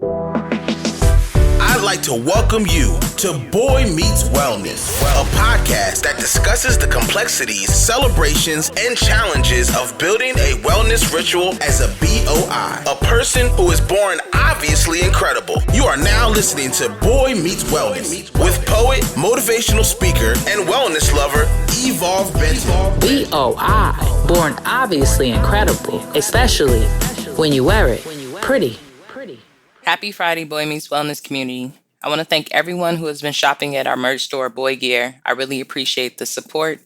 I'd like to welcome you to BOI Meets Wellness, a podcast that discusses the complexities, celebrations, and challenges of building a wellness ritual as a BOI, a person who is born obviously incredible. You are now listening to BOI Meets Wellness with poet, motivational speaker, and wellness lover, Benton. BOI, born obviously incredible, especially when you wear it pretty. Happy Friday, BOI Meets Wellness community. I want to thank everyone who has been shopping at our merch store, Boy Gear. I really appreciate the support.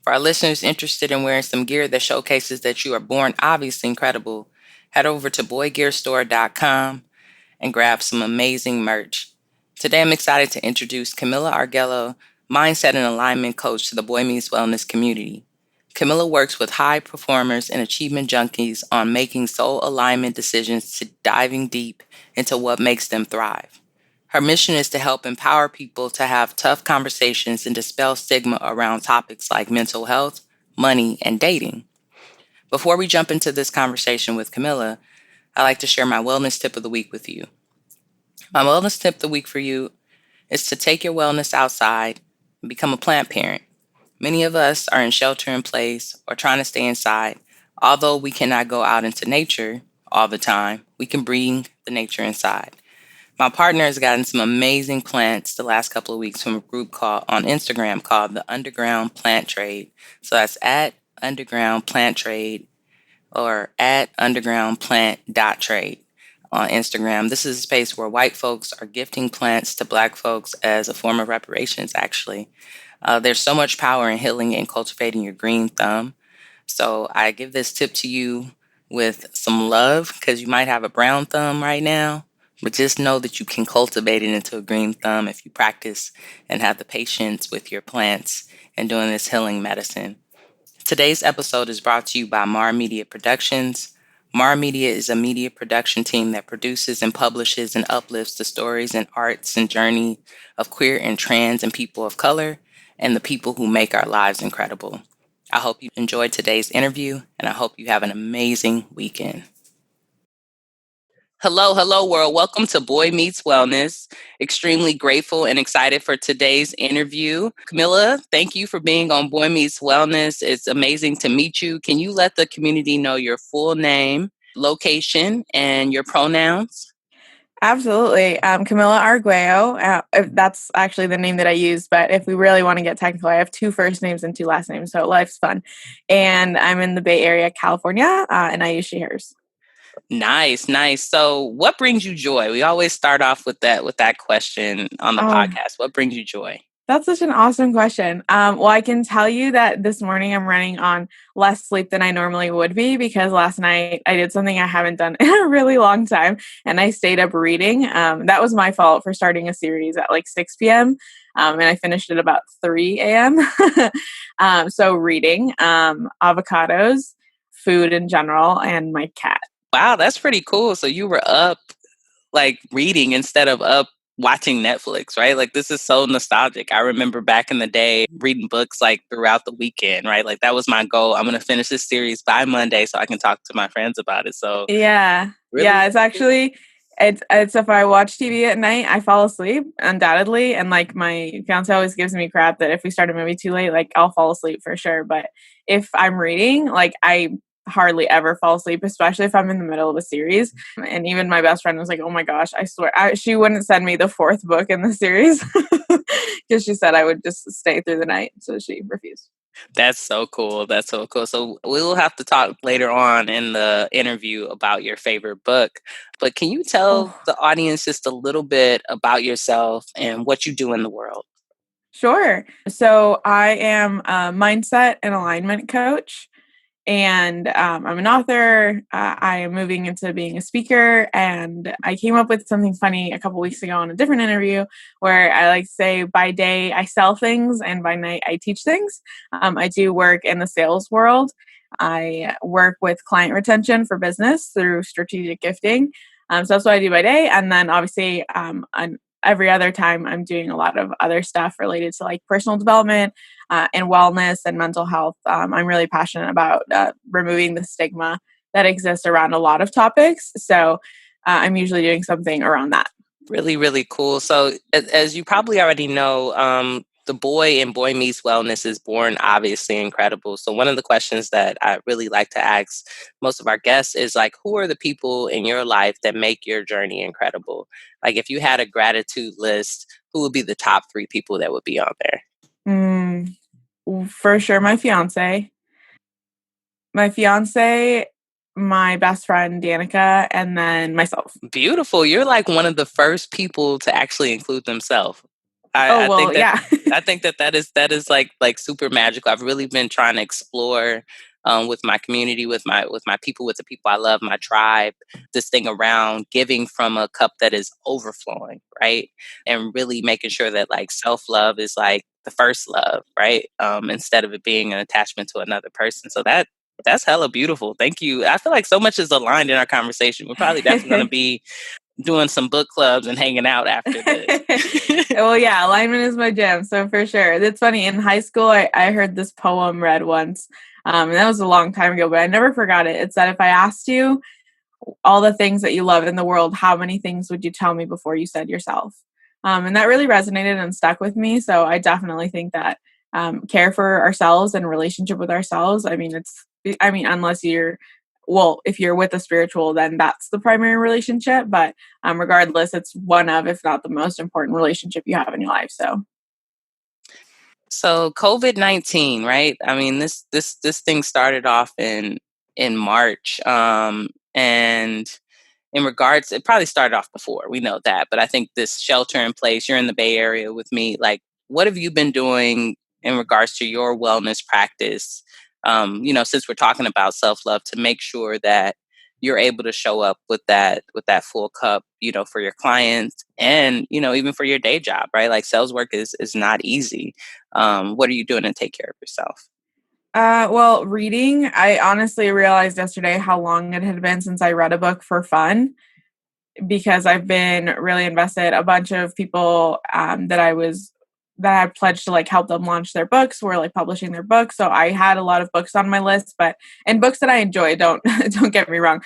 For our listeners interested in wearing some gear that showcases that you are born obviously incredible, head over to boygearstore.com and grab some amazing merch. Today, I'm excited to introduce Camila Arguello, mindset and alignment coach to the BOI Meets Wellness community. Camila works with high performers and achievement junkies on making soul alignment decisions to diving deep into what makes them thrive. Her mission is to help empower people to have tough conversations and dispel stigma around topics like mental health, money, and dating. Before we jump into this conversation with Camila, I'd like to share my wellness tip of the week with you. My wellness tip of the week for you is to take your wellness outside and become a plant parent. Many of us are in shelter in place or trying to stay inside. Although we cannot go out into nature all the time, we can bring the nature inside. My partner has gotten some amazing plants the last couple of weeks from a group on Instagram called the Underground Plant Trade. So that's at Underground Plant Trade or at undergroundplant.trade on Instagram. This is a space where white folks are gifting plants to Black folks as a form of reparations, actually. There's so much power in healing and cultivating your green thumb. So I give this tip to you with some love because you might have a brown thumb right now, but just know that you can cultivate it into a green thumb if you practice and have the patience with your plants and doing this healing medicine. Today's episode is brought to you by Mar Media Productions. Mar Media is a media production team that produces and publishes and uplifts the stories and arts and journey of queer and trans and people of color and the people who make our lives incredible. I hope you enjoyed today's interview, and I hope you have an amazing weekend. Hello, world. Welcome to BOI Meets Wellness. Extremely grateful and excited for today's interview. Camila, thank you for being on BOI Meets Wellness. It's amazing to meet you. Can you let the community know your full name, location, and your pronouns? Absolutely. Camila Arguello. That's actually the name that I use, but if we really want to get technical, I have 2 first names and 2 last names, so life's fun. And I'm in the Bay Area, California, and I use she, hers. Nice. So what brings you joy? We always start off with that question on the podcast. What brings you joy? That's such an awesome question. Well, I can tell you that this morning I'm running on less sleep than I normally would be because last night I did something I haven't done in a really long time, and I stayed up reading. That was my fault for starting a series at like 6 p.m., and I finished at about 3 a.m. So reading, avocados, food in general, and my cat. Wow, that's pretty cool. So you were up like reading instead of up watching Netflix, right? Like this is so nostalgic. I remember back in the day reading books like throughout the weekend, right? Like that was my goal. I'm going to finish this series by Monday so I can talk to my friends about it. So yeah, really? Yeah, it's actually, it's if I watch TV at night, I fall asleep undoubtedly. And like my fiance always gives me crap that if we start a movie too late, like I'll fall asleep for sure. But if I'm reading, like I hardly ever fall asleep, especially if I'm in the middle of a series. And even my best friend was like, oh my gosh, I swear she wouldn't send me the 4th book in the series because she said I would just stay through the night. So she refused. That's so cool. So we'll have to talk later on in the interview about your favorite book. But can you tell the audience just a little bit about yourself and what you do in the world? Sure. So I am a mindset and alignment coach. And I'm an author. I am moving into being a speaker. And I came up with something funny a couple weeks ago on a different interview where I like to say by day I sell things and by night I teach things. I do work in the sales world. I work with client retention for business through strategic gifting. So that's what I do by day. And then obviously every other time I'm doing a lot of other stuff related to like personal development and wellness and mental health. I'm really passionate about removing the stigma that exists around a lot of topics. So I'm usually doing something around that. Really, really cool. So, as you probably already know, the boy in Boy Meets Wellness is born obviously incredible. So, one of the questions that I really like to ask most of our guests is like, who are the people in your life that make your journey incredible? Like, if you had a gratitude list, who would be the top 3 people that would be on there? For sure, my fiance, my best friend Danica, and then myself. Beautiful. You're like one of the first people to actually include themselves. Oh, I well, think that yeah. that is like super magical. I've really been trying to explore with my community, with my people, with the people I love, my tribe, this thing around giving from a cup that is overflowing, right? And really making sure that like self love is like the first love, right? Instead of it being an attachment to another person. So that's hella beautiful. Thank you. I feel like so much is aligned in our conversation. We're probably definitely going to be doing some book clubs and hanging out after this. Well, yeah, alignment is my jam. So for sure. It's funny. In high school, I heard this poem read once. And that was a long time ago, but I never forgot it. It said, if I asked you all the things that you love in the world, how many things would you tell me before you said yourself? And that really resonated and stuck with me. So I definitely think that care for ourselves and relationship with ourselves. Unless if you're with a spiritual, then that's the primary relationship. But regardless, it's one of, if not the most important relationship you have in your life. So COVID-19, right? I mean, this thing started off in March, and in regards, it probably started off before. We know that, but I think this shelter in place. You're in the Bay Area with me. Like, what have you been doing in regards to your wellness practice? Since we're talking about self love, to make sure that you're able to show up with that full cup, for your clients and even for your day job, right? Like sales work is not easy. What are you doing to take care of yourself? Well, reading, I honestly realized yesterday how long it had been since I read a book for fun, because I've been really invested. A bunch of people that I pledged to like help them launch their books were like publishing their books. So I had a lot of books on my list, and books that I enjoy, don't don't get me wrong,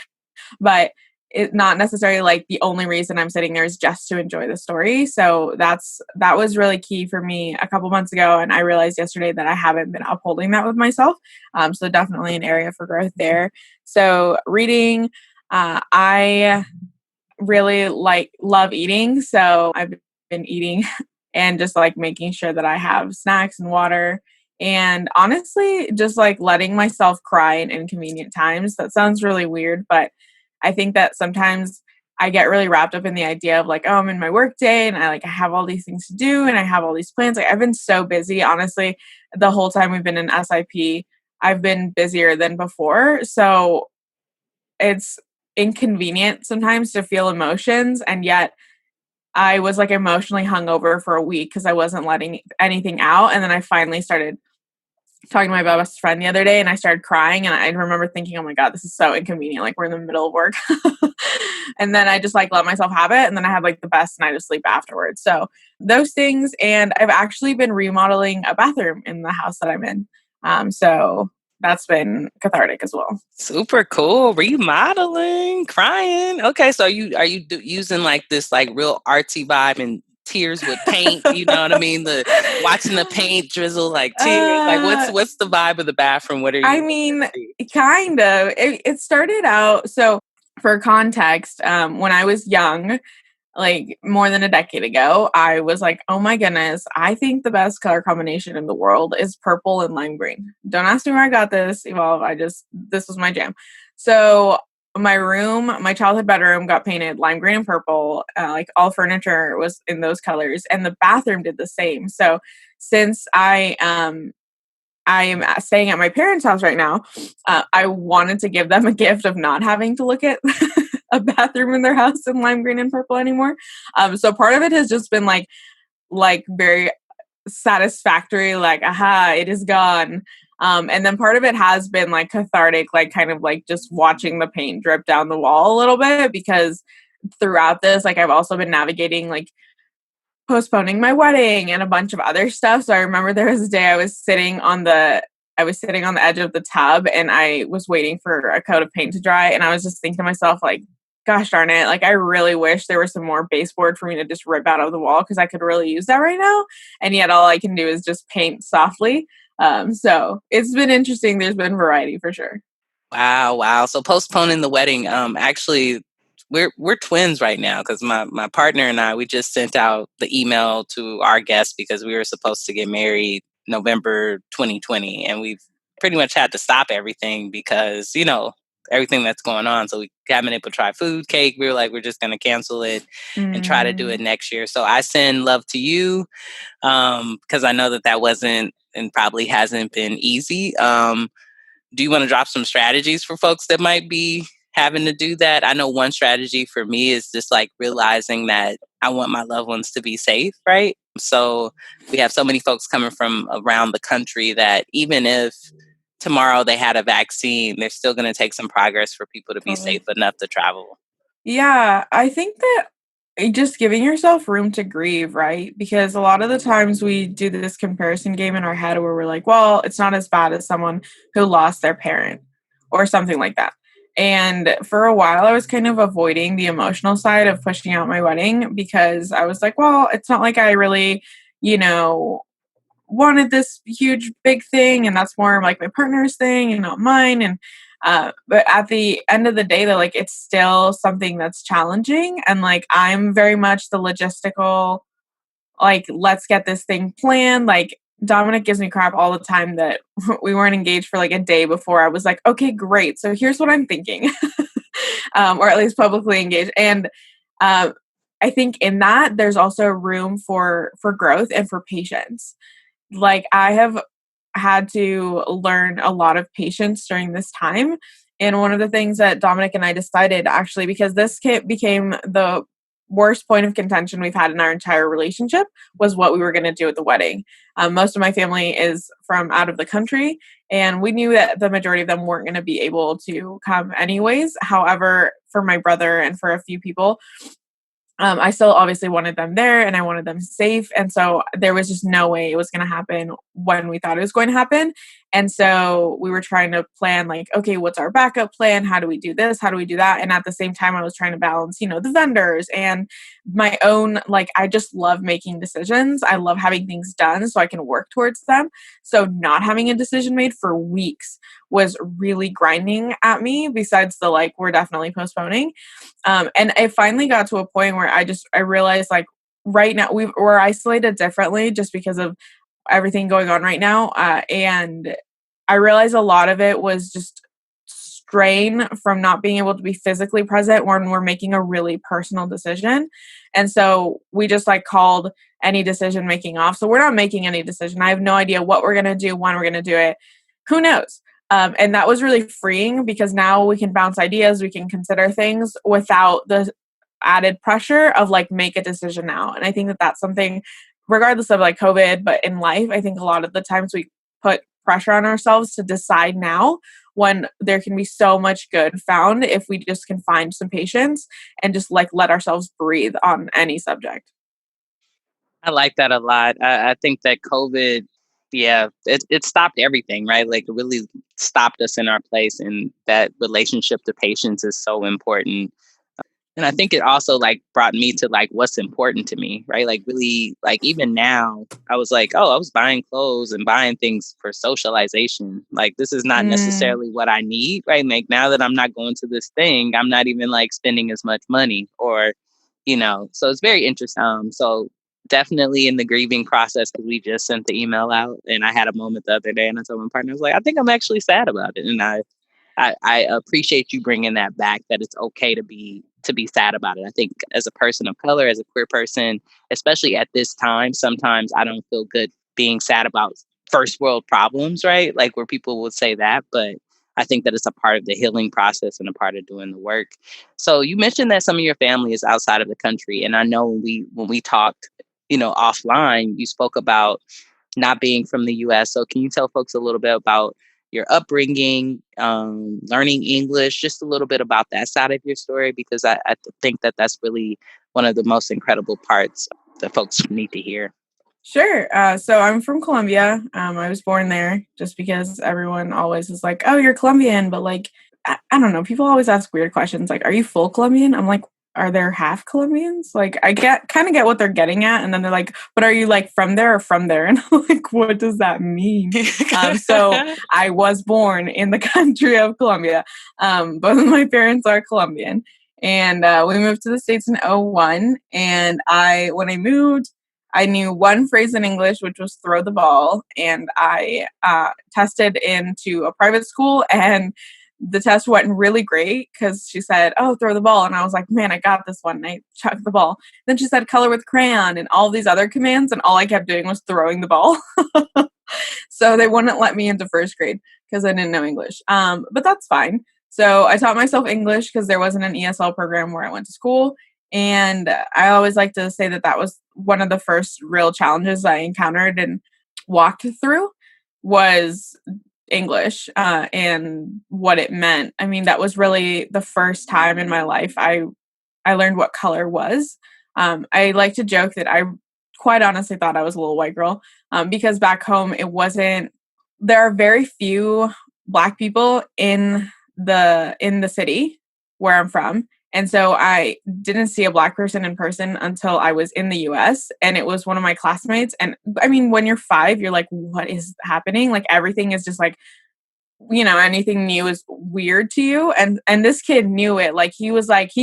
but it's not necessarily like the only reason I'm sitting there is just to enjoy the story. So that was really key for me a couple months ago, and I realized yesterday that I haven't been upholding that with myself. So definitely an area for growth there. So reading, I really love eating. So I've been eating and just like making sure that I have snacks and water. And honestly, just like letting myself cry in inconvenient times. That sounds really weird, but I think that sometimes I get really wrapped up in the idea of like, oh, I'm in my work day and I have all these things to do and I have all these plans. Like I've been so busy, honestly, the whole time we've been in SIP, I've been busier than before. So it's inconvenient sometimes to feel emotions, and yet I was like emotionally hungover for a week because I wasn't letting anything out. And then I finally started talking to my best friend the other day and I started crying, and I remember thinking, oh my God, this is so inconvenient. Like we're in the middle of work. And then I just like let myself have it. And then I had like the best night of sleep afterwards. So those things. And I've actually been remodeling a bathroom in the house that I'm in. So that's been cathartic as well. Super cool. Remodeling, crying. Okay, so are you using like this like real artsy vibe and tears with paint? You know what I mean? The watching the paint drizzle like tears. Like Uh, what's the vibe of the bathroom? What are I you? mean, kind of. It started out, so for context, when I was young, like more than a decade ago, I was like, oh my goodness, I think the best color combination in the world is purple and lime green. Don't ask me where I got this, Evolve. This was my jam. So my childhood bedroom got painted lime green and purple. Like all furniture was in those colors, and the bathroom did the same. So since I am staying at my parents' house right now, I wanted to give them a gift of not having to look at a bathroom in their house in lime green and purple anymore. So part of it has just been like very satisfactory, like, aha, it is gone. And then part of it has been like cathartic, like kind of like just watching the paint drip down the wall a little bit, because throughout this, like I've also been navigating like postponing my wedding and a bunch of other stuff. So I remember there was a day I was sitting on the edge of the tub and I was waiting for a coat of paint to dry, and I was just thinking to myself like, gosh darn it, like I really wish there was some more baseboard for me to just rip out of the wall because I could really use that right now. And yet all I can do is just paint softly. So it's been interesting. There's been variety for sure. Wow. So postponing the wedding, actually we're twins right now because my partner and I, we just sent out the email to our guests because we were supposed to get married November 2020, and we've pretty much had to stop everything because, everything that's going on. So we haven't been able to try food, cake. We were like, we're just going to cancel it and try to do it next year. So I send love to you, because I know that wasn't and probably hasn't been easy. Do you want to drop some strategies for folks that might be having to do that? I know one strategy for me is just like realizing that I want my loved ones to be safe, right? So we have so many folks coming from around the country that even if tomorrow they had a vaccine, they're still going to take some progress for people to be safe enough to travel. Yeah, I think that just giving yourself room to grieve, right? Because a lot of the times we do this comparison game in our head where we're like, well, it's not as bad as someone who lost their parent or something like that. And for a while, I was kind of avoiding the emotional side of pushing out my wedding because I was like, well, it's not like I really, you know, wanted this huge big thing, and that's more like my partner's thing and not mine. And but at the end of the day, though, like it's still something that's challenging, and like I'm very much the logistical, like let's get this thing planned. Like Dominic gives me crap all the time that we weren't engaged for like a day before. I was like, okay, great. So here's what I'm thinking, or at least publicly engaged. And I think in that there's also room for growth and for patience. Like I have had to learn a lot of patience during this time. And one of the things that Dominic and I decided, actually, because this became the worst point of contention we've had in our entire relationship, was what we were going to do at the wedding. Most of my family is from out of the country, and we knew that the majority of them weren't going to be able to come anyways. However, for my brother and for a few people, I still obviously wanted them there and I wanted them safe. And so there was just no way it was going to happen when we thought it was going to happen. And so we were trying to plan, like, okay, what's our backup plan? How do we do this? How do we do that? And at the same time, I was trying to balance, the vendors and my own, like, I just love making decisions. I love having things done so I can work towards them. So not having a decision made for weeks was really grinding at me, besides the, like, we're definitely postponing. And it finally got to a point where I realized, like, right now we're isolated differently just because of everything going on right now. And I realized a lot of it was just strain from not being able to be physically present when we're making a really personal decision. And so we just like called any decision making off. So we're not making any decision. I have no idea what we're going to do, when we're going to do it. Who knows? And that was really freeing because now we can bounce ideas, we can consider things without the added pressure of like, make a decision now. And I think that that's something, regardless of like COVID, but in life, I think a lot of the times we put pressure on ourselves to decide now when there can be so much good found if we just can find some patience and just like let ourselves breathe on any subject. I like that a lot. I think that COVID, yeah, it stopped everything, right? Like it really stopped us in our place, and that relationship to patience is so important. And I think it also like brought me to like what's important to me, right? Like really, like even now, I was like, oh, I was buying clothes and buying things for socialization. Like this is not necessarily what I need, right? Like now that I'm not going to this thing, I'm not even like spending as much money, or so it's very interesting. So definitely in the grieving process, because we just sent the email out, and I had a moment the other day, and I told my partner, I was like, I think I'm actually sad about it, and I appreciate you bringing that back, that it's okay to be sad about it. I think as a person of color, as a queer person, especially at this time, sometimes I don't feel good being sad about first world problems, right? Like where people would say that, but I think that it's a part of the healing process and a part of doing the work. So you mentioned that some of your family is outside of the country, and I know when we talked, offline, you spoke about not being from the U.S. So can you tell folks a little bit about your upbringing, learning English, just a little bit about that side of your story? Because I think that that's really one of the most incredible parts that folks need to hear. Sure. So I'm from Colombia. I was born there just because everyone always is like, oh, you're Colombian, but like I don't know. People always ask weird questions like, are you full Colombian? I'm like, are there half Colombians? Like, I kind of get what they're getting at. And then they're like, but are you like from there or from there? And I'm like, what does that mean? So I was born in the country of Colombia. Both of my parents are Colombian. And we moved to the States in 2001. And when I moved, I knew one phrase in English, which was throw the ball. And I tested into a private school, and the test went really great because she said, oh, throw the ball. And I was like, man, I got this one. And I chucked the ball. Then she said, color with crayon and all these other commands. And all I kept doing was throwing the ball. So they wouldn't let me into first grade because I didn't know English. But that's fine. So I taught myself English because there wasn't an ESL program where I went to school. And I always like to say that was one of the first real challenges I encountered and walked through was English and what it meant. I mean, that was really the first time in my life I learned what color was. I like to joke that I quite honestly thought I was a little white girl because back home there are very few Black people in the city where I'm from. And so I didn't see a Black person in person until I was in the US, and it was one of my classmates. And I mean, when you're 5, you're like, what is happening? Like everything is just like, anything new is weird to you. And this kid knew it. Like he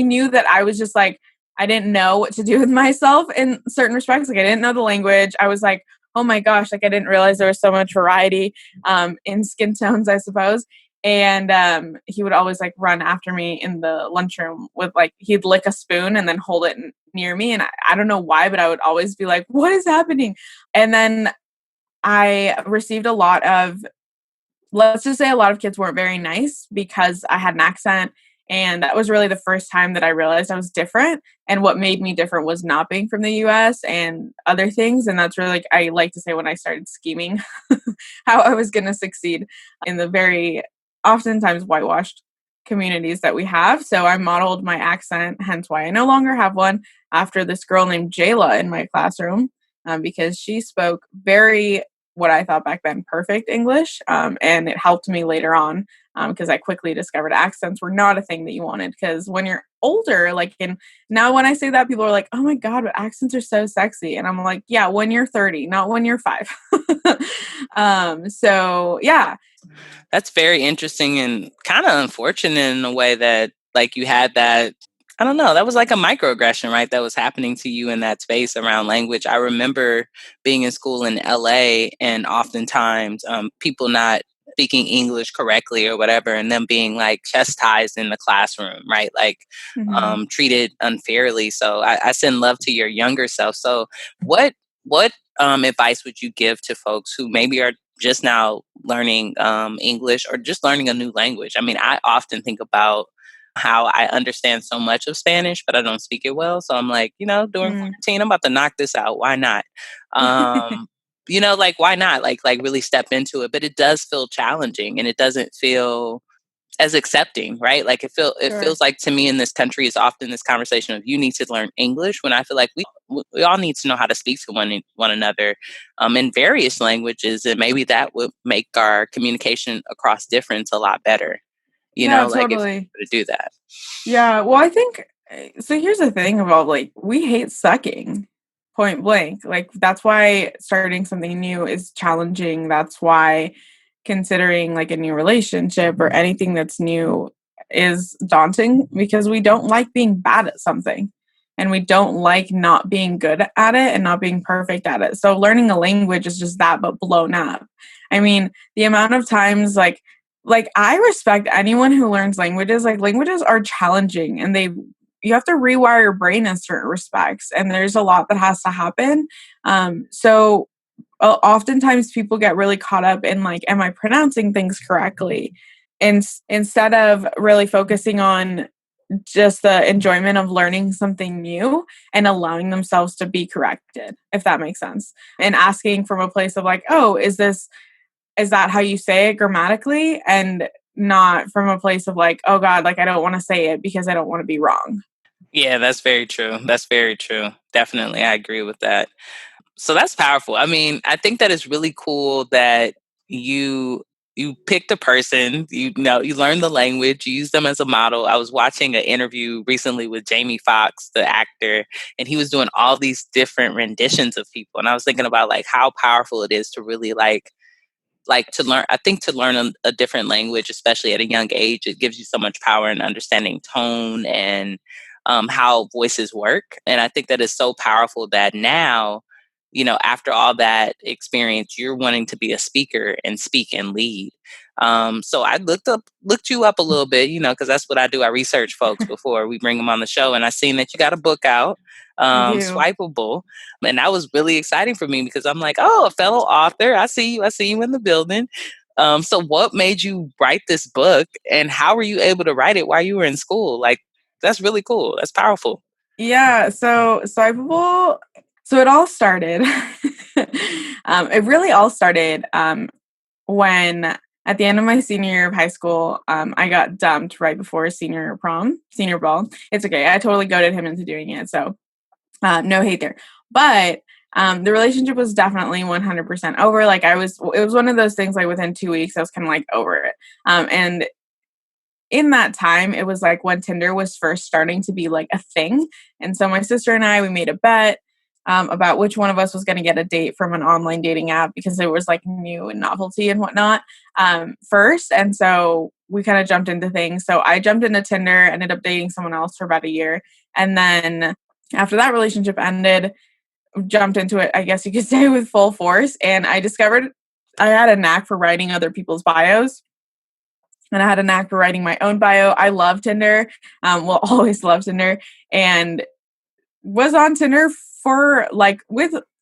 knew that I was just like, I didn't know what to do with myself in certain respects. Like I didn't know the language. I was like, oh my gosh, like I didn't realize there was so much variety in skin tones, I suppose. And he would always like run after me in the lunchroom with like, he'd lick a spoon and then hold it near me. And I don't know why, but I would always be like, what is happening? And then I received let's just say a lot of kids weren't very nice because I had an accent. And that was really the first time that I realized I was different. And what made me different was not being from the US and other things. And that's really I like to say when I started scheming how I was going to succeed in the very oftentimes whitewashed communities that we have. So I modeled my accent, hence why I no longer have one, after this girl named Jayla in my classroom because she spoke very, what I thought back then, perfect English. And it helped me later on because I quickly discovered accents were not a thing that you wanted. Because when you're older, now when I say that, people are like, oh my God, but accents are so sexy. And I'm like, yeah, when you're 30, not when you're 5. So yeah. That's very interesting and kind of unfortunate in a way that like you had that, I don't know, that was like a microaggression, right? That was happening to you in that space around language. I remember being in school in LA and oftentimes people not speaking English correctly or whatever, and them being like chastised in the classroom, right? Like treated unfairly. So I send love to your younger self. So what advice would you give to folks who maybe are just now learning English or just learning a new language? I mean, I often think about how I understand so much of Spanish, but I don't speak it well. So I'm like, during quarantine, I'm about to knock this out. Why not? Like, why not? Like really step into it. But it does feel challenging and it doesn't feel as accepting, right? Like it feels like to me in this country is often this conversation of you need to learn English when I feel like we all need to know how to speak to one another in various languages, and maybe that would make our communication across difference a lot better. Totally. If to do that. Yeah, well, I think so. Here's the thing about we hate sucking, point blank. Like that's why starting something new is challenging. That's why considering like a new relationship or anything that's new is daunting because we don't like being bad at something and we don't like not being good at it and not being perfect at it. So learning a language is just that, but blown up. I mean, the amount of times like I respect anyone who learns languages. Like languages are challenging and you have to rewire your brain in certain respects. And there's a lot that has to happen. So oftentimes people get really caught up in like, am I pronouncing things correctly? And instead of really focusing on just the enjoyment of learning something new and allowing themselves to be corrected, if that makes sense. And asking from a place of like, oh, is that how you say it grammatically? And not from a place of like, oh God, like I don't want to say it because I don't want to be wrong. Yeah, that's very true. That's very true. Definitely. I agree with that. So that's powerful. I mean, I think that it's really cool that you you picked a person, you learn the language, you use them as a model. I was watching an interview recently with Jamie Foxx, the actor, and he was doing all these different renditions of people. And I was thinking about like how powerful it is to really like to learn. I think to learn a different language, especially at a young age, it gives you so much power in understanding tone and how voices work. And I think that is so powerful that now, after all that experience, you're wanting to be a speaker and speak and lead. So I looked you up a little bit, because that's what I do. I research folks before we bring them on the show, and I seen that you got a book out, Swipeable, and that was really exciting for me because I'm like, oh, a fellow author. I see you in the building. So what made you write this book, and how were you able to write it while you were in school? Like, that's really cool. That's powerful. Yeah. So Swipeable. So it all started. It really all started when at the end of my senior year of high school, I got dumped right before senior ball. It's okay. I totally goaded him into doing it. So no hate there. But the relationship was definitely 100% over. Like it was one of those things like within 2 weeks, I was kind of like over it. And in that time, it was like when Tinder was first starting to be like a thing. And so my sister and I, we made a bet about which one of us was going to get a date from an online dating app because it was like new and novelty and whatnot first. And so we kind of jumped into things. So I jumped into Tinder, ended up dating someone else for about a year. And then after that relationship ended, jumped into it, I guess you could say, with full force. And I discovered I had a knack for writing other people's bios. And I had a knack for writing my own bio. I love Tinder. Will always love Tinder. And was on Tinder for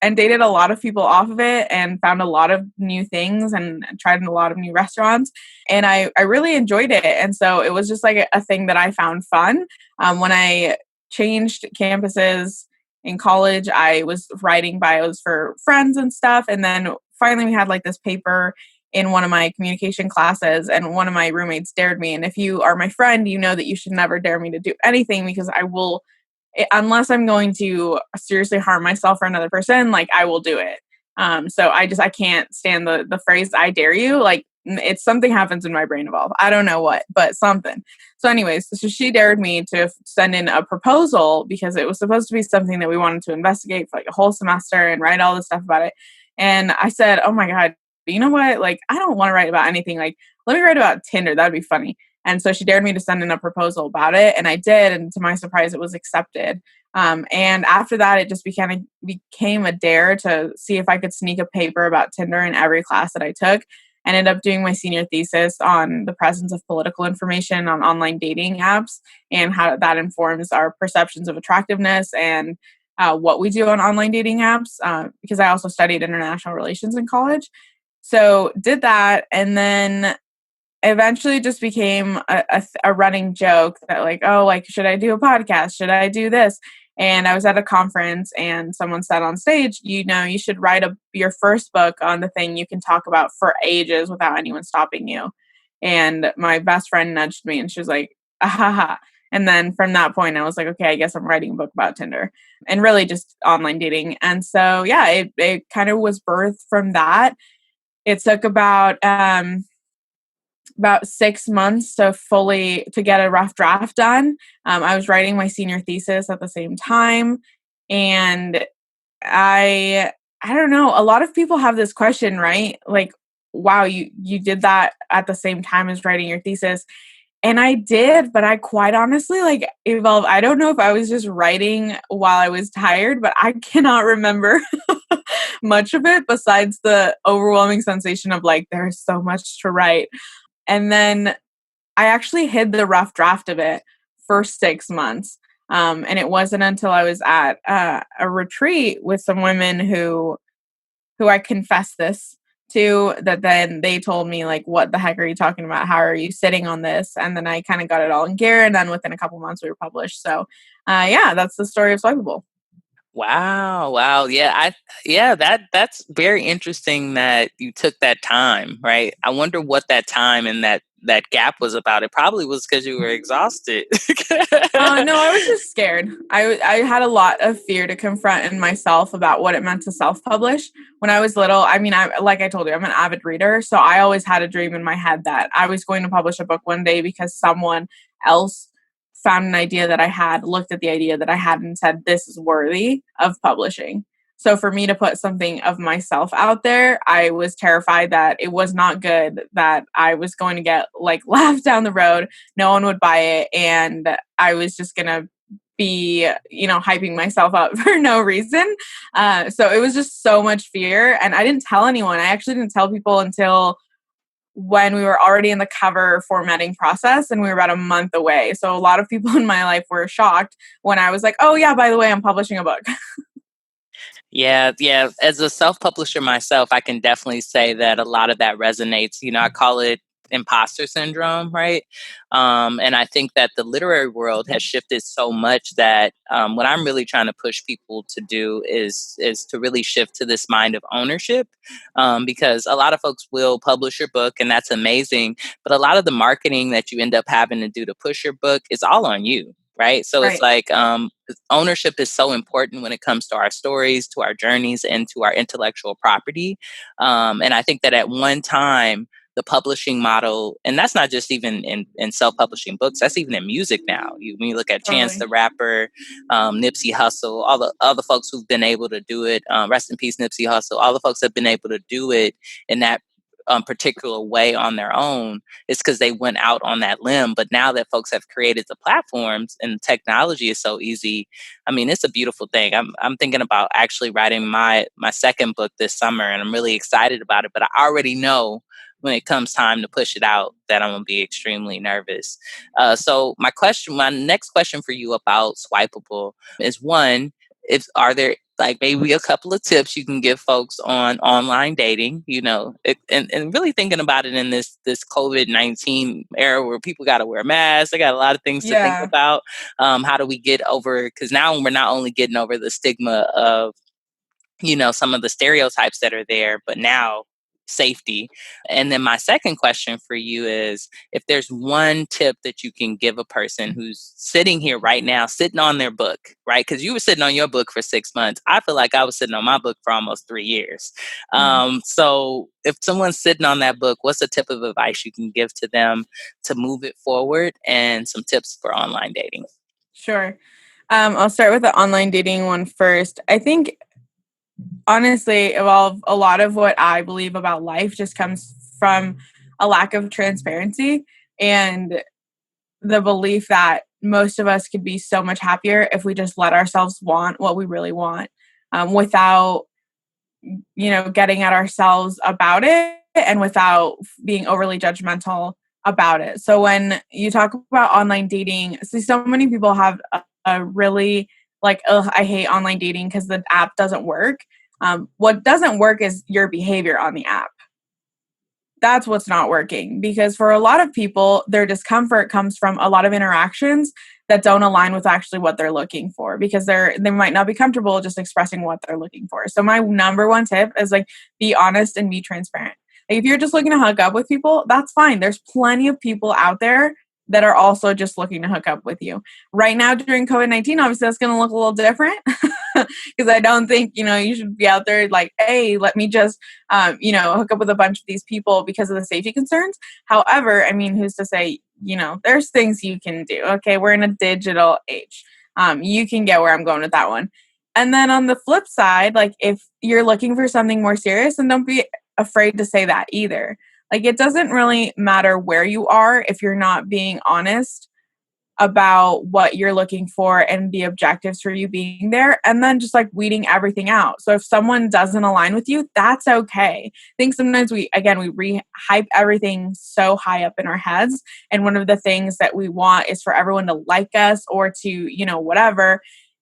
and dated a lot of people off of it and found a lot of new things and tried in a lot of new restaurants. And I really enjoyed it. And so it was just like a thing that I found fun. When I changed campuses in college, I was writing bios for friends and stuff. And then finally we had like this paper in one of my communication classes, and one of my roommates dared me. And if you are my friend, you know that you should never dare me to do anything because I will, unless I'm going to seriously harm myself or another person, like I will do it. So I can't stand the phrase "I dare you." Like it's something happens in my brain evolve. I don't know what, but something. So anyways, so she dared me to send in a proposal because it was supposed to be something that we wanted to investigate for like a whole semester and write all this stuff about it. And I said, oh my God, you know what? Like, I don't want to write about anything. Like, let me write about Tinder. That'd be funny. And so she dared me to send in a proposal about it. And I did. And to my surprise, it was accepted. And after that, it just became a dare to see if I could sneak a paper about Tinder in every class that I took. I ended up doing my senior thesis on the presence of political information on online dating apps and how that informs our perceptions of attractiveness and what we do on online dating apps, because I also studied international relations in college. So did that, and then eventually just became a running joke that like, oh, like, should I do a podcast? Should I do this? And I was at a conference and someone said on stage, you should write your first book on the thing you can talk about for ages without anyone stopping you. And my best friend nudged me and she was like, ah. And then from that point, I was like, okay, I guess I'm writing a book about Tinder and really just online dating. And so, yeah, it kind of was birthed from that. It took about 6 months to get a rough draft done. I was writing my senior thesis at the same time. And I don't know, a lot of people have this question, right? Like, wow, you did that at the same time as writing your thesis. And I did, but I quite honestly evolved. I don't know if I was just writing while I was tired, but I cannot remember much of it besides the overwhelming sensation of like, there's so much to write. And then I actually hid the rough draft of it for 6 months. And it wasn't until I was at a retreat with some women who I confessed this to, that then they told me like, what the heck are you talking about? How are you sitting on this? And then I kind of got it all in gear. And then within a couple months we were published. So that's the story of Swipeable. Wow. Yeah, that's very interesting that you took that time, right? I wonder what that time and that that gap was about, it probably was because you were exhausted. No, I was just scared. I had a lot of fear to confront in myself about what it meant to self-publish. When I was little, I mean, like I told you, I'm an avid reader. So I always had a dream in my head that I was going to publish a book one day because someone else found an idea that I had, looked at the idea that I had and said, this is worthy of publishing. So for me to put something of myself out there, I was terrified that it was not good, that I was going to get like laughed down the road. No one would buy it. And I was just going to be, hyping myself up for no reason. So it was just so much fear. And I didn't tell anyone. I actually didn't tell people until when we were already in the cover formatting process and we were about a month away. So a lot of people in my life were shocked when I was like, oh yeah, by the way, I'm publishing a book. Yeah. As a self-publisher myself, I can definitely say that a lot of that resonates. I call it imposter syndrome, right? And I think that the literary world has shifted so much that what I'm really trying to push people to do is to really shift to this mind of ownership, because a lot of folks will publish your book, and that's amazing. But a lot of the marketing that you end up having to do to push your book is all on you. Right. So it's Right. like ownership is so important when it comes to our stories, to our journeys, and to our intellectual property. And I think that at one time, the publishing model, and that's not just even in self-publishing books, that's even in music now. When you look at Chance the Totally. Rapper, Nipsey Hussle, all the folks who've been able to do it, rest in peace, Nipsey Hussle, all the folks that have been able to do it in that particular way on their own, it's because they went out on that limb. But now that folks have created the platforms and the technology is so easy, I mean, it's a beautiful thing. I'm thinking about actually writing my second book this summer, and I'm really excited about it. But I already know when it comes time to push it out that I'm gonna be extremely nervous. So my next question for you about Swipeable is, one, are there like maybe a couple of tips you can give folks on online dating, and really thinking about it in this COVID-19 era where people got to wear masks, they got a lot of things to think Yeah. about. How do we get over, because now we're not only getting over the stigma of some of the stereotypes that are there, but now safety. And then my second question for you is, if there's one tip that you can give a person who's sitting here right now, sitting on their book, right? Because you were sitting on your book for 6 months. I feel like I was sitting on my book for almost 3 years. Mm. So if someone's sitting on that book, what's a tip of advice you can give to them to move it forward, and some tips for online dating? Sure. I'll start with the online dating one first. I think honestly, well, a lot of what I believe about life just comes from a lack of transparency and the belief that most of us could be so much happier if we just let ourselves want what we really want, without, getting at ourselves about it and without being overly judgmental about it. So when you talk about online dating, see, so many people have a really like, oh, I hate online dating because the app doesn't work. What doesn't work is your behavior on the app. That's what's not working, because for a lot of people, their discomfort comes from a lot of interactions that don't align with actually what they're looking for, because they might not be comfortable just expressing what they're looking for. So my number one tip is like, be honest and be transparent. Like, if you're just looking to hook up with people, that's fine. There's plenty of people out there that are also just looking to hook up with you. Right now during COVID-19, obviously that's going to look a little different, because I don't think, you should be out there like, hey, let me just, hook up with a bunch of these people because of the safety concerns. However, I mean, who's to say, there's things you can do. Okay, we're in a digital age. You can get where I'm going with that one. And then on the flip side, like, if you're looking for something more serious, then don't be afraid to say that either. Like, it doesn't really matter where you are if you're not being honest about what you're looking for and the objectives for you being there, and then just like weeding everything out. So if someone doesn't align with you, that's okay. I think sometimes we re-hype everything so high up in our heads, and one of the things that we want is for everyone to like us or to, whatever.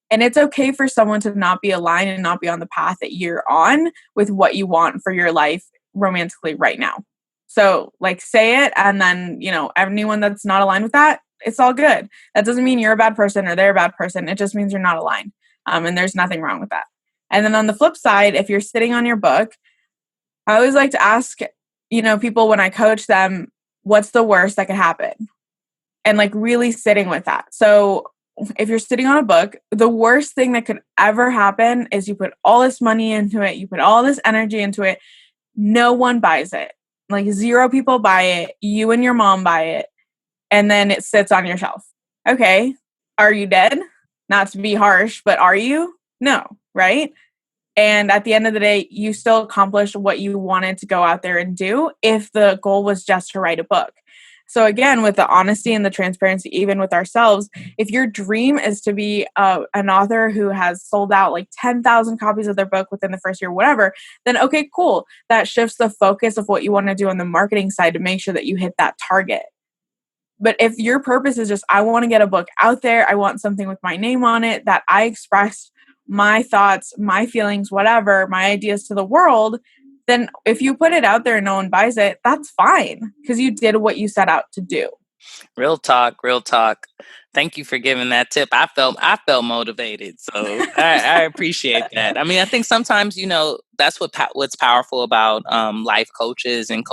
And it's okay for someone to not be aligned and not be on the path that you're on with what you want for your life romantically right now. So like, say it, and then, anyone that's not aligned with that, it's all good. That doesn't mean you're a bad person or they're a bad person. It just means you're not aligned. And there's nothing wrong with that. And then on the flip side, if you're sitting on your book, I always like to ask, people when I coach them, what's the worst that could happen? And like really sitting with that. So if you're sitting on a book, the worst thing that could ever happen is you put all this money into it, you put all this energy into it, no one buys it. Like 0 people buy it, you and your mom buy it, and then it sits on your shelf. Okay, are you dead? Not to be harsh, but are you? No, right? And at the end of the day, you still accomplished what you wanted to go out there and do if the goal was just to write a book. So again, with the honesty and the transparency, even with ourselves, if your dream is to be an author who has sold out like 10,000 copies of their book within the first year, whatever, then okay, cool. That shifts the focus of what you want to do on the marketing side to make sure that you hit that target. But if your purpose is just, I want to get a book out there, I want something with my name on it, that I expressed my thoughts, my feelings, whatever, my ideas to the world, then if you put it out there and no one buys it, that's fine because you did what you set out to do. Real talk, real talk. Thank you for giving that tip. I felt motivated, so I appreciate that. I mean, I think sometimes that's what's powerful about life coaches and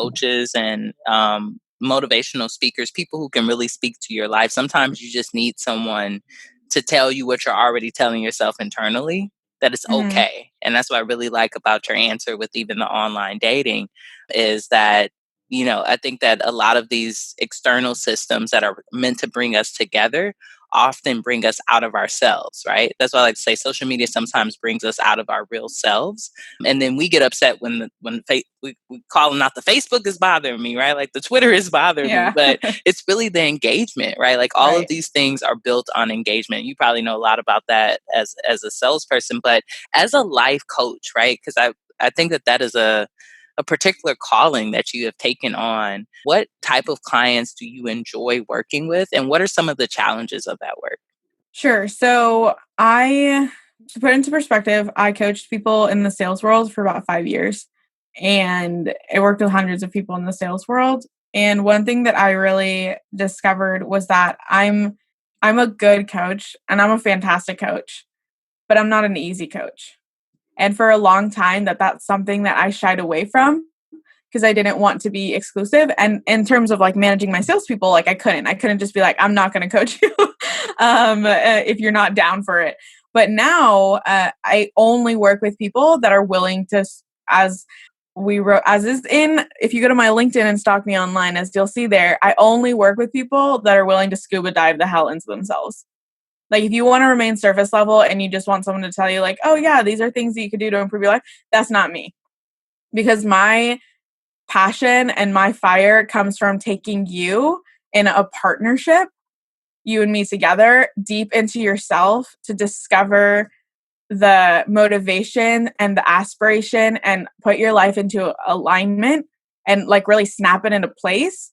motivational speakers, people who can really speak to your life. Sometimes you just need someone to tell you what you're already telling yourself internally, that it's okay. And that's what I really like about your answer with even the online dating is that I think that a lot of these external systems that are meant to bring us together often bring us out of ourselves, right? That's why I like to say social media sometimes brings us out of our real selves. And then we get upset when we call them out. The Facebook is bothering me, right? Like the Twitter is bothering me, but it's really the engagement, right? Like all of these things are built on engagement. You probably know a lot about that as a salesperson, but as a life coach, right? Because I think that is a particular calling that you have taken on. What type of clients do you enjoy working with? And what are some of the challenges of that work? Sure. So to put into perspective, I coached people in the sales world for about 5 years. And I worked with hundreds of people in the sales world. And one thing that I really discovered was that I'm a good coach and I'm a fantastic coach, but I'm not an easy coach. And for a long time, that's something that I shied away from because I didn't want to be exclusive. And in terms of like managing my salespeople, like I couldn't just be like, I'm not going to coach you if you're not down for it. But now I only work with people that are willing to, if you go to my LinkedIn and stalk me online, as you'll see there, I only work with people that are willing to scuba dive the hell into themselves. Like if you want to remain surface level and you just want someone to tell you like, oh yeah, these are things that you could do to improve your life, that's not me. Because my passion and my fire comes from taking you in a partnership, you and me together, deep into yourself to discover the motivation and the aspiration and put your life into alignment and like really snap it into place.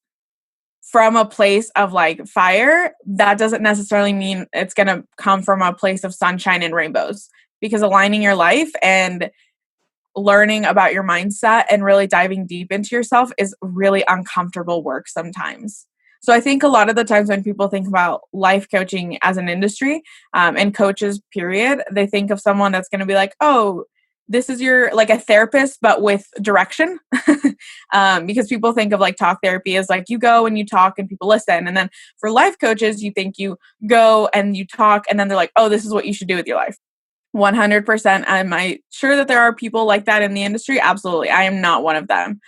From a place of like fire, that doesn't necessarily mean it's going to come from a place of sunshine and rainbows, because aligning your life and learning about your mindset and really diving deep into yourself is really uncomfortable work sometimes. So I think a lot of the times when people think about life coaching as an industry and coaches, period, they think of someone that's going to be like, oh, this is your like a therapist, but with direction. Because people think of like talk therapy as like you go and you talk and people listen. And then for life coaches, you think you go and you talk and then they're like, oh, this is what you should do with your life. 100%. Am I sure that there are people like that in the industry? Absolutely. I am not one of them.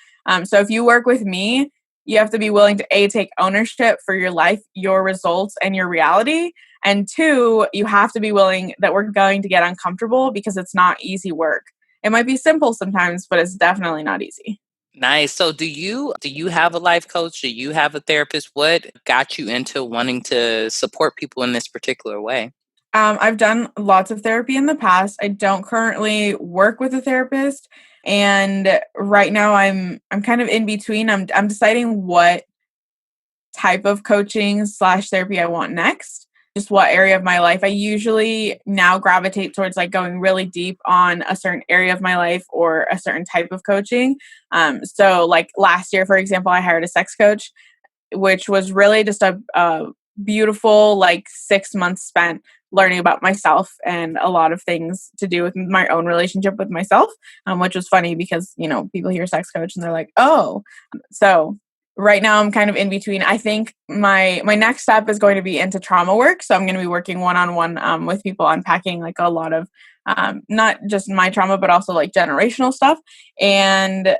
So if you work with me, you have to be willing to take ownership for your life, your results, and your reality. And 2, you have to be willing that we're going to get uncomfortable because it's not easy work. It might be simple sometimes, but it's definitely not easy. Nice. So do you have a life coach? Do you have a therapist? What got you into wanting to support people in this particular way? I've done lots of therapy in the past. I don't currently work with a therapist. And right now I'm kind of in between. I'm deciding what type of coaching / therapy I want next, just what area of my life. I usually now gravitate towards like going really deep on a certain area of my life or a certain type of coaching. So like last year, for example, I hired a sex coach, which was really just a beautiful like 6 months spent learning about myself and a lot of things to do with my own relationship with myself, which was funny because, people hear sex coach and they're like, oh, so right now I'm kind of in between. I think my next step is going to be into trauma work. So I'm going to be working one-on-one with people, unpacking like a lot of not just my trauma, but also like generational stuff. And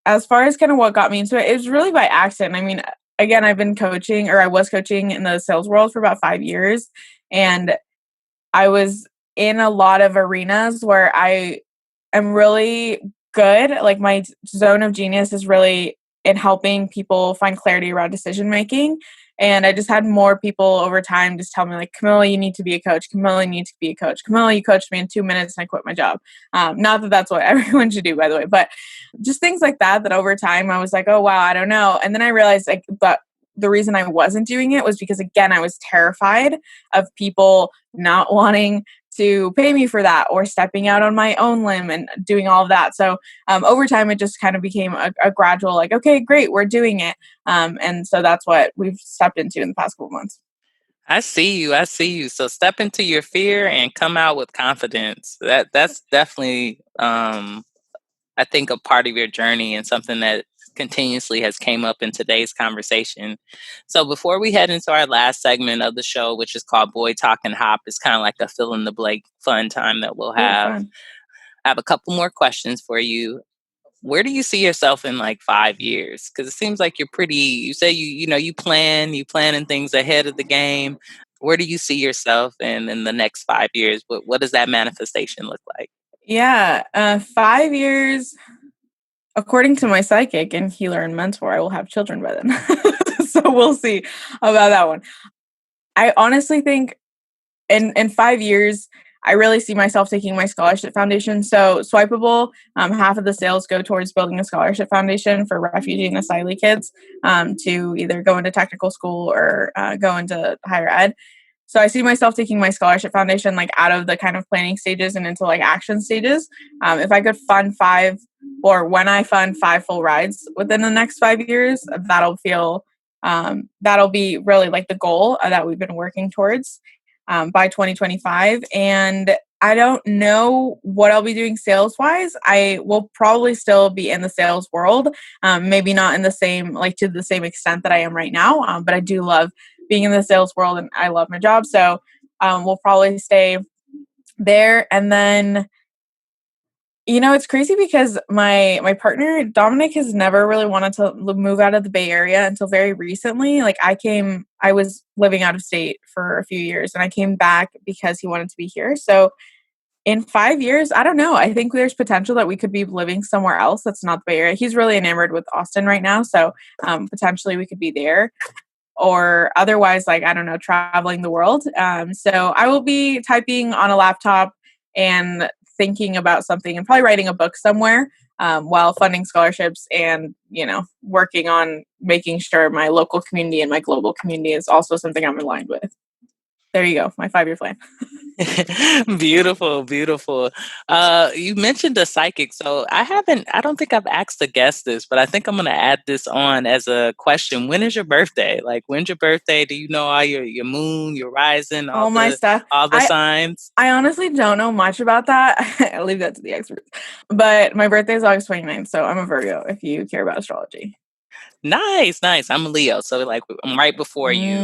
as far as kind of what got me into it, it was really by accident. I mean, again, I've been coaching, or I was coaching in the sales world for about 5 years. And I was in a lot of arenas where I am really good. Like my zone of genius is really in helping people find clarity around decision making. And I just had more people over time just tell me like, Camila, you need to be a coach. Camila, you need to be a coach. Camila, you coached me in 2 minutes and I quit my job. Not that that's what everyone should do, by the way, but just things like that over time I was like, oh, wow, I don't know. And then I realized like, but the reason I wasn't doing it was because, again, I was terrified of people not wanting to pay me for that or stepping out on my own limb and doing all of that. So over time, it just kind of became a gradual like, okay, great, we're doing it. And so that's what we've stepped into in the past couple months. I see you. I see you. So step into your fear and come out with confidence. That's definitely, I think, a part of your journey and something that continuously has came up in today's conversation. So before we head into our last segment of the show, which is called Boy Talk and Hop, it's kind of like a fill in the blank fun time that we'll have. Fun. I have a couple more questions for you. Where do you see yourself in like 5 years? Because it seems like you're pretty, you say you planning things ahead of the game. Where do you see yourself in the next 5 years? What does that manifestation look like? Yeah, 5 years, according to my psychic and healer and mentor, I will have children by then. So we'll see about that one. I honestly think in 5 years, I really see myself taking my scholarship foundation. So Swipeable, half of the sales go towards building a scholarship foundation for refugee and asylee kids to either go into technical school or go into higher ed. So I see myself taking my scholarship foundation like out of the kind of planning stages and into like action stages. If I could fund when I fund 5 full rides within the next 5 years, that'll be really like the goal that we've been working towards by 2025. And I don't know what I'll be doing sales wise. I will probably still be in the sales world, maybe not in the same, like to the same extent that I am right now. But I do love being in the sales world and I love my job. So we'll probably stay there. And then, it's crazy because my partner, Dominic, has never really wanted to move out of the Bay Area until very recently. Like I was living out of state for a few years and I came back because he wanted to be here. So in 5 years, I don't know. I think there's potential that we could be living somewhere else that's not the Bay Area. He's really enamored with Austin right now. So potentially we could be there. Or otherwise, like, I don't know, traveling the world. So I will be typing on a laptop and thinking about something and probably writing a book somewhere while funding scholarships and, working on making sure my local community and my global community is also something I'm aligned with. There you go, my 5-year plan. Beautiful, beautiful. You mentioned a psychic. So I don't think I've asked a guest this, but I think I'm going to add this on as a question. When is your birthday? Like, when's your birthday? Do you know all your moon, your rising, all my stuff, all the signs? I honestly don't know much about that. I'll leave that to the experts. But my birthday is August 29th, so I'm a Virgo if you care about astrology. Nice. I'm a Leo, so like I'm right before you.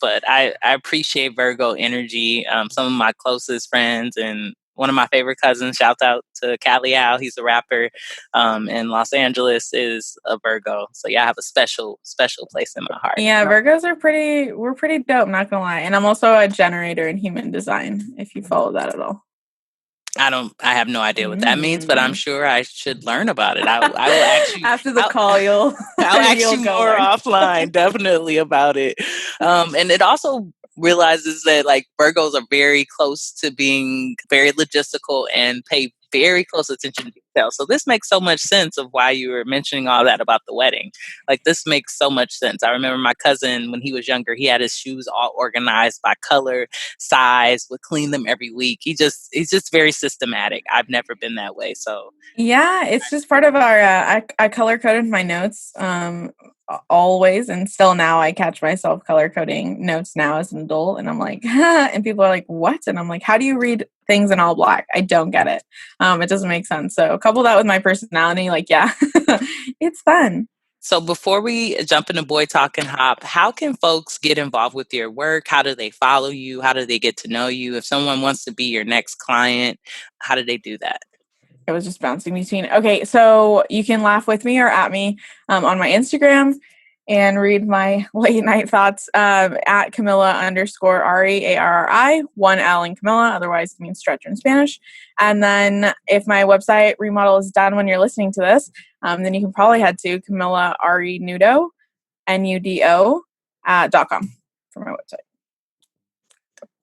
But I appreciate Virgo energy. Some of my closest friends and one of my favorite cousins, shout out to Cali, he's a rapper in Los Angeles, is a Virgo. So yeah, I have a special place in my heart. Yeah, Virgos we're pretty dope, not gonna lie. And I'm also a generator in human design, if you follow that at all. I have no idea what that means, but I'm sure I should learn about it. I will ask you after the call. I'll ask you more offline, definitely, about it. And it also realizes that like Virgos are very close to being very logistical and pay very close attention to detail. So this makes so much sense of why you were mentioning all that about the wedding. Like this makes so much sense. I remember my cousin when he was younger, he had his shoes all organized by color, size, would clean them every week. He's just very systematic. I've never been that way. So yeah, it's just part of our, I color coded my notes always. And still now I catch myself color coding notes now as an adult. And I'm like, and people are like, what? And I'm like, how do you read things in all black? I don't get it. It doesn't make sense. So couple that with my personality, like, yeah, it's fun. So before we jump into Boy Talk and Hop, how can folks get involved with your work? How do they follow you? How do they get to know you? If someone wants to be your next client, how do they do that? It was just bouncing between. Okay, so you can laugh with me or at me on my Instagram and read my late night thoughts at Camila_Ari, ARRI, 1L in Camila, otherwise it means stretcher in Spanish. And then if my website remodel is done when you're listening to this, then you can probably head to Camila Ari Nudo, NUDO.com for my website.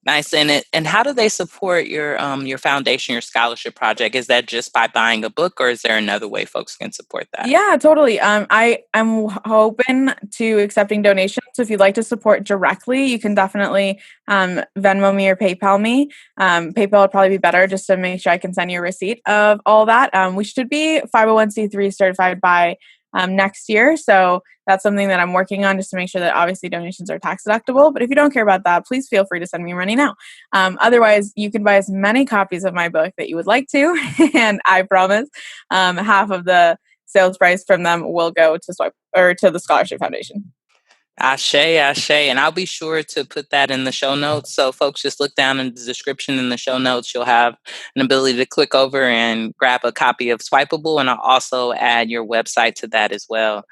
Nice. And how do they support your foundation, your scholarship project? Is that just by buying a book, or is there another way folks can support that? Yeah, totally. I am open to accepting donations. So if you'd like to support directly, you can definitely Venmo me or PayPal me. PayPal would probably be better just to make sure I can send you a receipt of all that. We should be 501c3 certified by next year. So that's something that I'm working on just to make sure that obviously donations are tax deductible. But if you don't care about that, please feel free to send me money now. Otherwise, you can buy as many copies of my book that you would like to. And I promise half of the sales price from them will go to to the Scholarship Foundation. Ashe, ashe. And I'll be sure to put that in the show notes. So folks, just look down in the description in the show notes. You'll have an ability to click over and grab a copy of Swipeable. And I'll also add your website to that as well.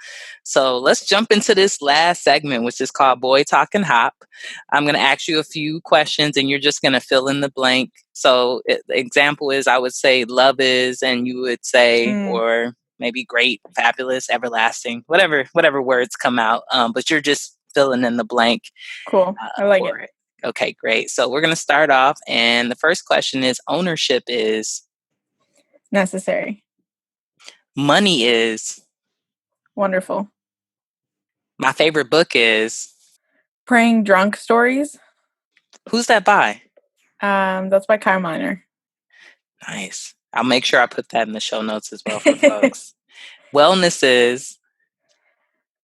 So let's jump into this last segment, which is called Boy Talk and Hop. I'm going to ask you a few questions and you're just going to fill in the blank. So the example is, I would say love is, and you would say, or maybe great, fabulous, everlasting, whatever words come out. But you're just filling in the blank. Cool. I like it. Okay, great. So we're going to start off. And the first question is, ownership is? Necessary. Money is? Wonderful. My favorite book is? Praying Drunk Stories. Who's that by? That's by Kyle Miner. Nice. I'll make sure I put that in the show notes as well for folks. Wellness is?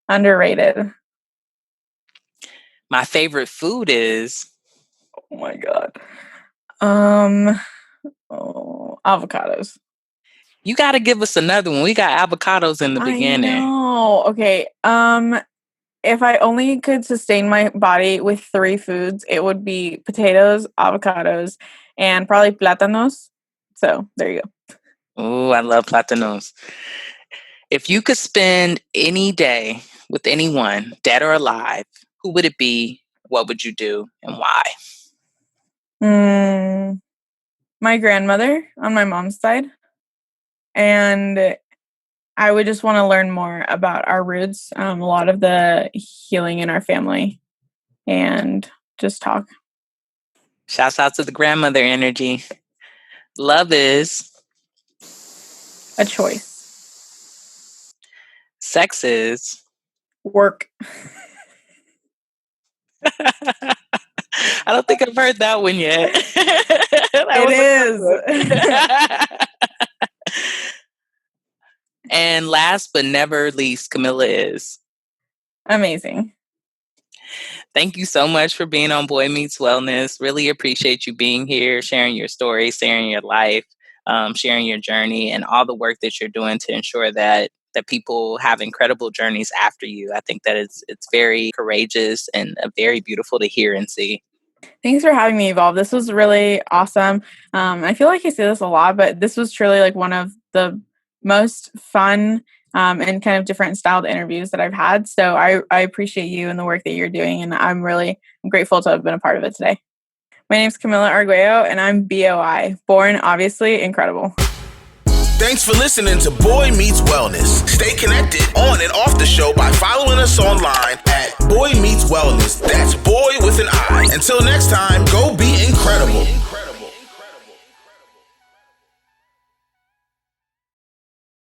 Underrated. My favorite food is? Oh my God. Avocados. You got to give us another one. We got avocados in the beginning. I know. Okay. If I only could sustain my body with 3 foods, it would be potatoes, avocados, and probably plátanos. So there you go. Oh, I love plátanos. If you could spend any day with anyone, dead or alive, who would it be? What would you do and why? My grandmother on my mom's side. And I would just want to learn more about our roots, a lot of the healing in our family, and just talk. Shouts out to the grandmother energy. Love is? A choice. Sex is? Work. I don't think I've heard that one yet. It is. And last but never least, Camila is? Amazing. Thank you so much for being on Boy Meets Wellness. Really appreciate you being here, sharing your story, sharing your life, sharing your journey, and all the work that you're doing to ensure that people have incredible journeys after you. I think that it's very courageous and very beautiful to hear and see. Thanks for having me, Evolve. This was really awesome. I feel like I say this a lot, but this was truly like one of the most fun and kind of different styled interviews that I've had. So I appreciate you and the work that you're doing, and I'm grateful to have been a part of it today. My name is Camila Arguello, and I'm BOI, born obviously incredible. Thanks for listening to Boy Meets Wellness. Stay connected on and off the show by following us online at Boy Meets Wellness. That's boy with an I. Until next time, go be incredible.